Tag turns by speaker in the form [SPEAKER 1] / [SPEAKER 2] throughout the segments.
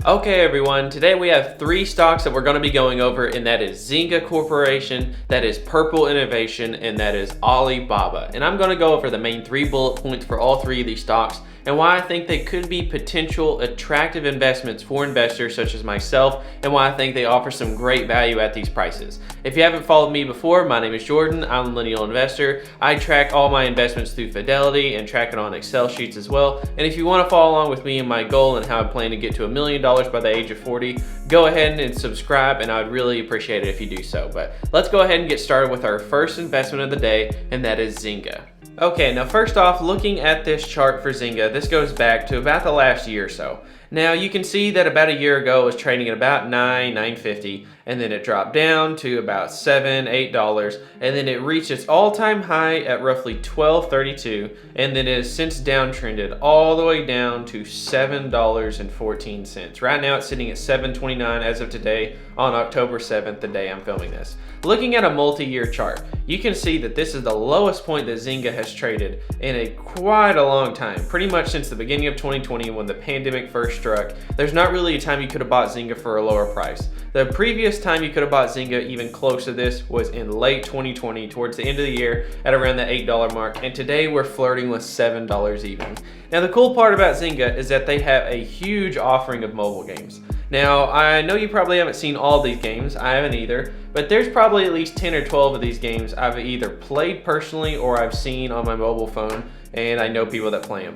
[SPEAKER 1] Okay everyone, today we have three stocks that we're going to be going over, and that is Zynga Corporation, that is Purple Innovation, and that is Alibaba. And I'm going to go over the main 3 bullet points for all 3 of these stocks and why I think they could be potential attractive investments for investors such as myself, and why I think they offer some great value at these prices. If you haven't followed me before, my name is Jordan. I'm a millennial investor. I track all my investments through Fidelity and track it on Excel sheets as well. And if you want to follow along with me and my goal and how I plan to get to $1 million by the age of 40, go ahead and subscribe, and I'd really appreciate it if you do so. But let's go ahead and get started with our first investment of the day, and that is Zynga. Okay, now first off, looking at this chart for Zynga, this goes back to about the last year or so. Now you can see that about a year ago it was trading at about $9.50, and then it dropped down to about $7, $8, and then it reached its all-time high at roughly $12.32, and then it has since downtrended all the way down to $7.14. Right now it's sitting at $7.29 as of today on October 7th, the day I'm filming this. Looking at a multi-year chart, you can see that this is the lowest point that Zynga has traded in quite a long time, pretty much since the beginning of 2020 when the pandemic first struck. There's not really a time you could have bought Zynga for a lower price. The previous time you could have bought Zynga even close to this was in late 2020, towards the end of the year at around the $8 mark, and today we're flirting with $7 even. Now the cool part about Zynga is that they have a huge offering of mobile games. Now, I know you probably haven't seen all these games, I haven't either, but there's probably at least 10 or 12 of these games I've either played personally or I've seen on my mobile phone, and I know people that play them,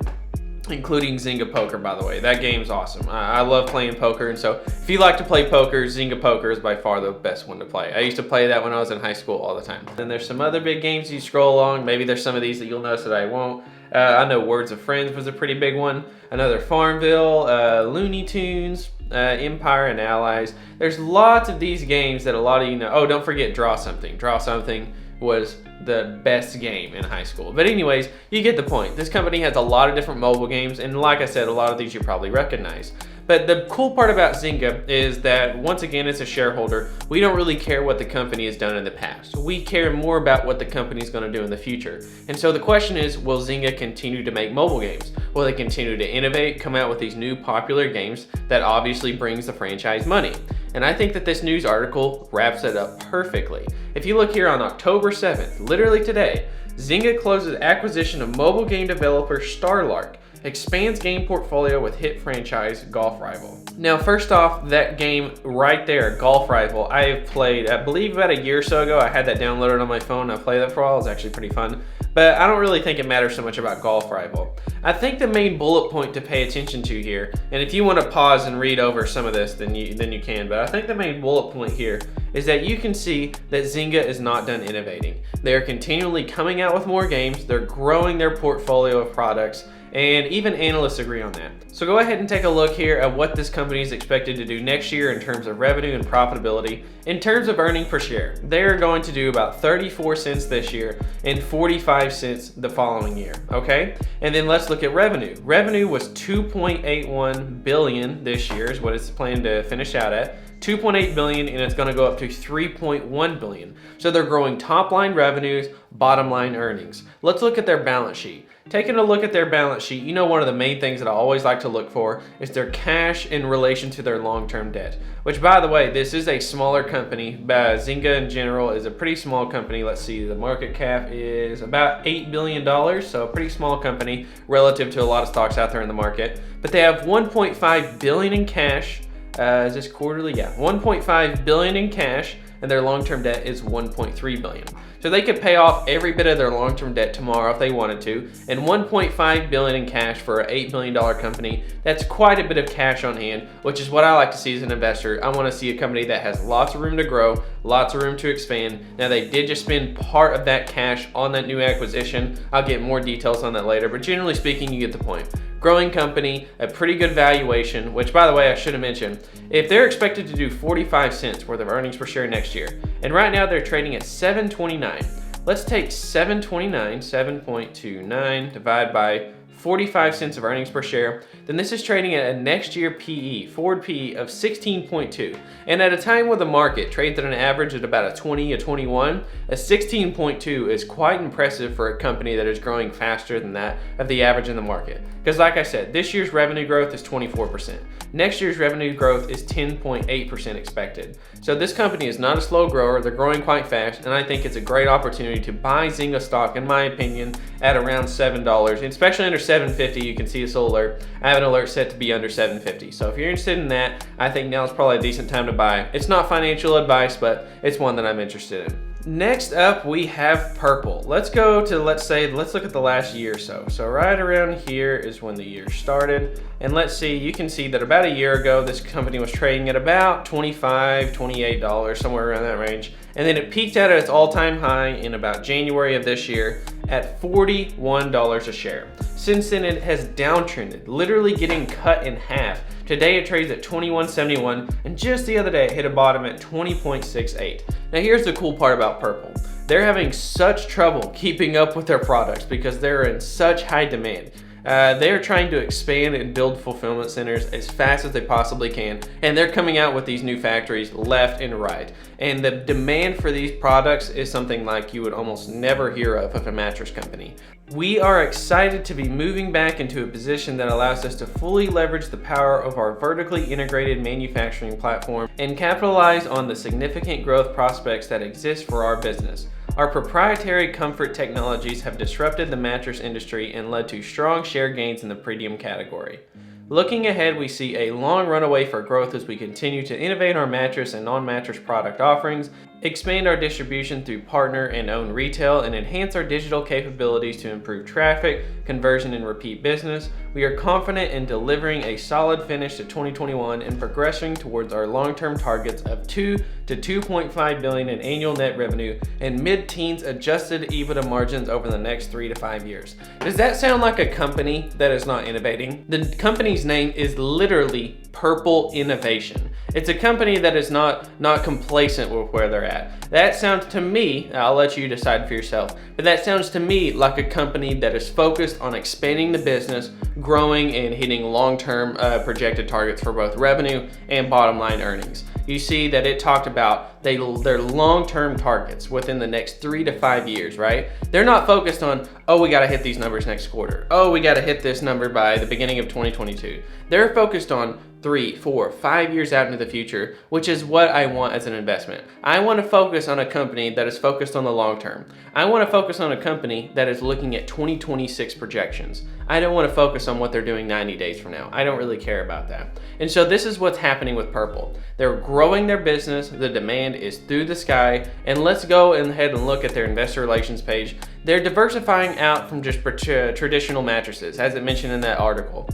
[SPEAKER 1] including Zynga Poker, by the way. That game's awesome. I love playing poker, and so if you like to play poker, Zynga Poker is by far the best one to play. I used to play that when I was in high school all the time. Then there's some other big games you scroll along. Maybe there's some of these that you'll notice that I won't. I know Words of Friends was a pretty big one. Another Farmville, Looney Tunes, Empire and Allies. There's lots of these games that a lot of you know. Oh, don't forget Draw Something. Draw Something was the best game in high school. But anyways, you get the point. This company has a lot of different mobile games, and like I said, a lot of these you probably recognize. But the cool part about Zynga is that, once again, as a shareholder, we don't really care what the company has done in the past. We care more about what the company is going to do in the future. And so the question is, will Zynga continue to make mobile games? Will they continue to innovate, come out with these new popular games that obviously brings the franchise money? And I think that this news article wraps it up perfectly. If you look here on October 7th, literally today, Zynga closes acquisition of mobile game developer Starlark, expands game portfolio with hit franchise Golf Rival. Now first off, that game right there, Golf Rival, I have played, I believe about a year or so ago. I had that downloaded on my phone. I played that for a while. It was actually pretty fun. But I don't really think it matters so much about Golf Rival. I think the main bullet point to pay attention to here, and if you want to pause and read over some of this, then you can, but I think the main bullet point here is that you can see that Zynga is not done innovating. They're continually coming out with more games, they're growing their portfolio of products, and even analysts agree on that. So go ahead and take a look here at what this company is expected to do next year in terms of revenue and profitability. In terms of earnings per share, they're going to do about 34 cents this year and 45 cents the following year, okay? And then let's look at revenue. Revenue was $2.81 billion this year is what it's planned to finish out at. 2.8 billion, and it's going to go up to 3.1 billion. So they're growing top line revenues, bottom line earnings. Let's look at their balance sheet. Taking a look at their balance sheet, you know one of the main things that I always like to look for is their cash in relation to their long-term debt. Which, by the way, this is a smaller company. Zynga in general is a pretty small company. Let's see, the market cap is about $8 billion, so a pretty small company relative to a lot of stocks out there in the market. But they have 1.5 billion in cash. Is this quarterly? Yeah, 1.5 billion in cash, and their long-term debt is 1.3 billion. So they could pay off every bit of their long-term debt tomorrow if they wanted to, and 1.5 billion in cash for an $8 billion company, that's quite a bit of cash on hand, which is what I like to see as an investor. I want to see a company that has lots of room to grow, lots of room to expand. Now they did just spend part of that cash on that new acquisition. I'll get more details on that later, but generally speaking, you get the point. Growing company, a pretty good valuation, which, by the way, I should have mentioned, if they're expected to do 45 cents worth of earnings per share next year, and right now they're trading at $7.29. Let's take $7.29, 7.29, divide by 45 cents of earnings per share, then this is trading at a next year PE, forward PE of 16.2. And at a time where the market trades at an average at about a 20, a 21, a 16.2 is quite impressive for a company that is growing faster than that of the average in the market. Because like I said, this year's revenue growth is 24%. Next year's revenue growth is 10.8% expected. So this company is not a slow grower, they're growing quite fast, and I think it's a great opportunity to buy Zynga stock, in my opinion, at around $7. And especially under $7.50, you can see this alert. I have an alert set to be under $7.50. So if you're interested in that, I think now is probably a decent time to buy. It's not financial advice, but it's one that I'm interested in. Next up, we have Purple. Let's go to, let's look at the last year or so. So right around here is when the year started. And let's see, you can see that about a year ago, this company was trading at about $25, $28, somewhere around that range. And then it peaked out at its all-time high in about January of this year at $41 a share. Since then, it has downtrended, literally getting cut in half. Today it trades at $21.71, and just the other day it hit a bottom at $20.68. Now here's the cool part about Purple. They're having such trouble keeping up with their products because they're in such high demand. They're trying to expand and build fulfillment centers as fast as they possibly can, and they're coming out with these new factories left and right. And the demand for these products is something like you would almost never hear of a mattress company. We are excited to be moving back into a position that allows us to fully leverage the power of our vertically integrated manufacturing platform and capitalize on the significant growth prospects that exist for our business. Our proprietary comfort technologies have disrupted the mattress industry and led to strong share gains in the premium category. Looking ahead, we see a long runway for growth as we continue to innovate our mattress and non-mattress product offerings, expand our distribution through partner and own retail, and enhance our digital capabilities to improve traffic, conversion, and repeat business. We are confident in delivering a solid finish to 2021 and progressing towards our long-term targets of $2 to $2.5 billion in annual net revenue and mid-teens adjusted EBITDA margins over the next 3 to 5 years. Does that sound like a company that is not innovating? The company's name is literally Purple Innovation. It's a company that is not complacent with where they're at. That sounds to me, I'll let you decide for yourself, but that sounds to me like a company that is focused on expanding the business, growing, and hitting long-term projected targets for both revenue and bottom line earnings. You see that it talked about their long-term targets within the next 3 to 5 years, right? They're not focused on, oh, we gotta hit these numbers next quarter. Oh, we gotta hit this number by the beginning of 2022. They're focused on 3, 4, 5 years out into the future, which is what I want as an investment. I want to focus on a company that is focused on the long term. I want to focus on a company that is looking at 2026 projections. I don't want to focus on what they're doing 90 days from now. I don't really care about that. And so this is what's happening with Purple. They're growing their business, the demand is through the sky, and let's go ahead and look at their investor relations page. They're diversifying out from just traditional mattresses, as it mentioned in that article.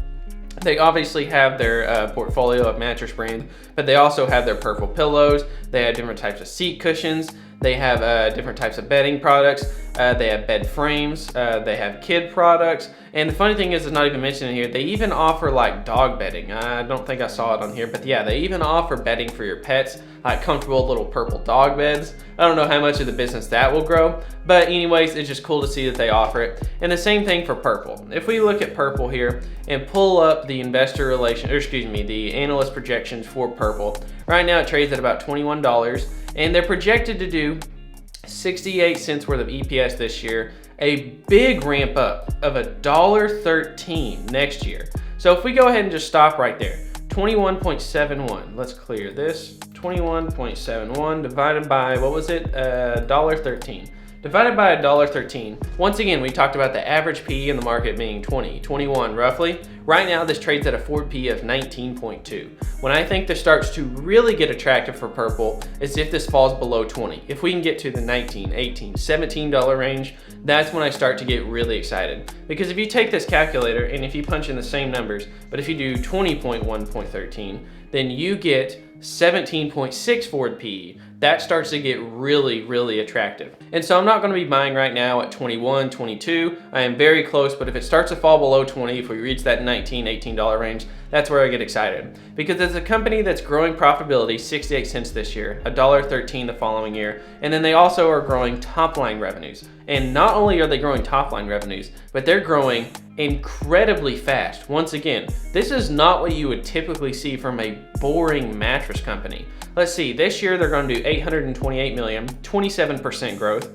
[SPEAKER 1] They obviously have their portfolio of mattress brands, but they also have their Purple pillows. They have different types of seat cushions. They have different types of bedding products. They have bed frames. They have kid products. And the funny thing is, it's not even mentioned in here, they even offer like dog bedding. I don't think I saw it on here, but yeah, they even offer bedding for your pets, like comfortable little Purple dog beds. I don't know how much of the business that will grow, but anyways, it's just cool to see that they offer it. And the same thing for Purple. If we look at Purple here and pull up the the analyst projections for Purple, right now it trades at about $21, and they're projected to do 68 cents worth of EPS this year, a big ramp up of $1.13 next year. So if we go ahead and just stop right there, 21.71, let's clear this, 21.71 divided by, what was it, $1.13. Divided by $1.13. Once again, we talked about the average PE in the market being 20, 21 roughly. Right now, this trades at a forward PE of 19.2. When I think this starts to really get attractive for Purple is if this falls below 20. If we can get to the $19, $18, $17 range, that's when I start to get really excited. Because if you take this calculator and if you punch in the same numbers, but if you do 20.1.13, then you get 17.6 forward PE. That starts to get really, really attractive. And so I'm not gonna be buying right now at 21, 22. I am very close, but if it starts to fall below 20, if we reach that $19, $18 range, that's where I get excited. Because it's a company that's growing profitability 68 cents this year, $1.13 the following year, and then they also are growing top line revenues. And not only are they growing top line revenues, but they're growing incredibly fast. Once again, this is not what you would typically see from a boring mattress company. Let's see, this year they're going to do 828 million, 27% growth.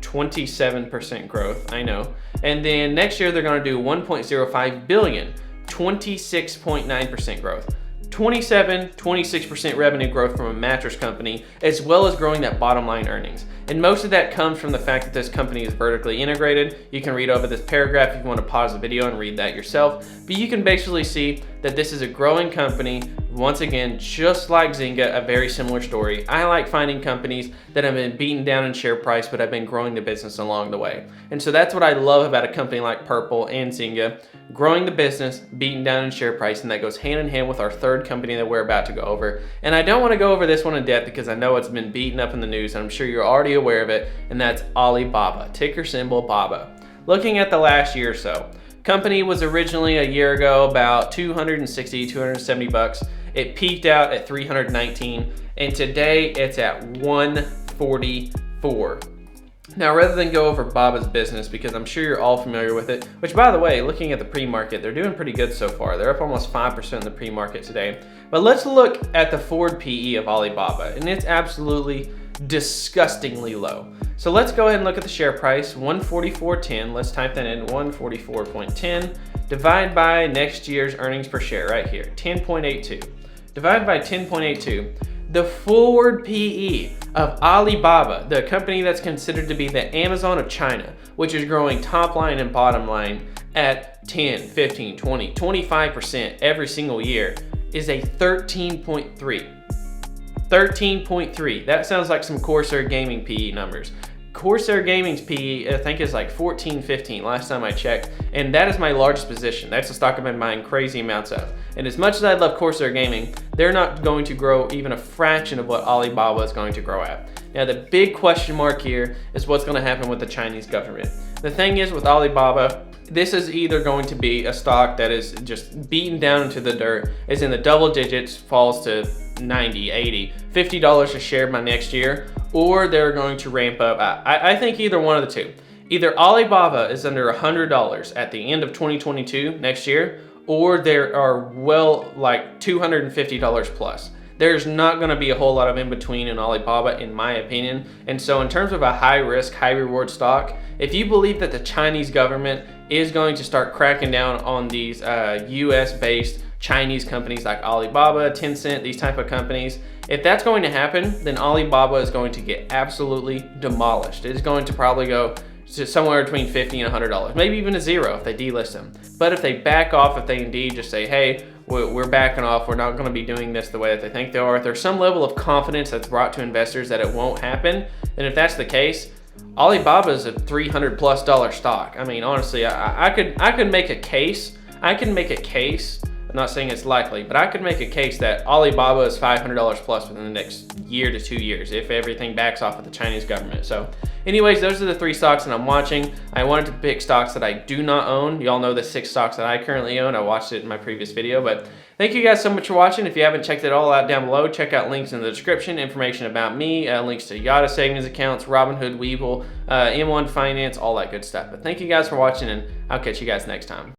[SPEAKER 1] 27% growth, I know. And then next year they're going to do 1.05 billion, 26.9% growth. 26% revenue growth from a mattress company, as well as growing that bottom line earnings. And most of that comes from the fact that this company is vertically integrated. You can read over this paragraph if you want to pause the video and read that yourself. But you can basically see that this is a growing company. Once again, just like Zynga, a very similar story. I like finding companies that have been beaten down in share price, but have been growing the business along the way. And so that's what I love about a company like Purple and Zynga, growing the business, beaten down in share price, and that goes hand in hand with our third company that we're about to go over. And I don't want to go over this one in depth because I know it's been beaten up in the news, and I'm sure you're already aware of it, and that's Alibaba, ticker symbol BABA. Looking at the last year or so, company was originally a year ago about 260, 270 bucks. It peaked out at 319, and today it's at 144. Now, rather than go over Baba's business, because I'm sure you're all familiar with it, which by the way, looking at the pre-market, they're doing pretty good so far. They're up almost 5% in the pre-market today. But let's look at the forward PE of Alibaba, and it's absolutely disgustingly low. So let's go ahead and look at the share price, 144.10. Let's type that in, 144.10. Divide by next year's earnings per share right here, 10.82. Divide by 10.82. The forward PE of Alibaba, the company that's considered to be the Amazon of China, which is growing top line and bottom line at 10, 15, 20, 25% every single year, is a 13.3. 13.3. That sounds like some Corsair Gaming PE numbers. Corsair Gaming's PE, I think, is like 14, 15 last time I checked, and that is my largest position. That's a stock I've been buying crazy amounts of. And as much as I love Corsair Gaming, they're not going to grow even a fraction of what Alibaba is going to grow at. Now, the big question mark here is what's going to happen with the Chinese government. The thing is with Alibaba, this is either going to be a stock that is just beaten down into the dirt, is in the double digits, falls to 90, 80, $50 a share by next year, or they're going to ramp up. I think either one of the two. Either Alibaba is under $100 at the end of 2022 next year, or there are well like $250 plus. There's not going to be a whole lot of in between in Alibaba, in my opinion. And so in terms of a high risk, high reward stock, if you believe that the Chinese government is going to start cracking down on these US based Chinese companies like Alibaba, Tencent, these type of companies, if that's going to happen, then Alibaba is going to get absolutely demolished. It is going to probably go to somewhere between $50 and $100, maybe even a zero if they delist them. But if they back off, if they indeed just say, hey, we're backing off, we're not going to be doing this the way that they think they are, if there's some level of confidence that's brought to investors that it won't happen, then if that's the case, Alibaba is a $300 plus stock. I mean, honestly, I could make a case. I'm not saying it's likely, but I could make a case that Alibaba is $500 plus within the next year to 2 years if everything backs off of the Chinese government. So anyways, those are the 3 stocks that I'm watching. I wanted to pick stocks that I do not own. Y'all know the 6 stocks that I currently own. I watched it in my previous video, but thank you guys so much for watching. If you haven't checked it all out down below, check out links in the description, information about me, links to Yada savings accounts, Robinhood, Webull, M1 Finance, all that good stuff. But thank you guys for watching, and I'll catch you guys next time.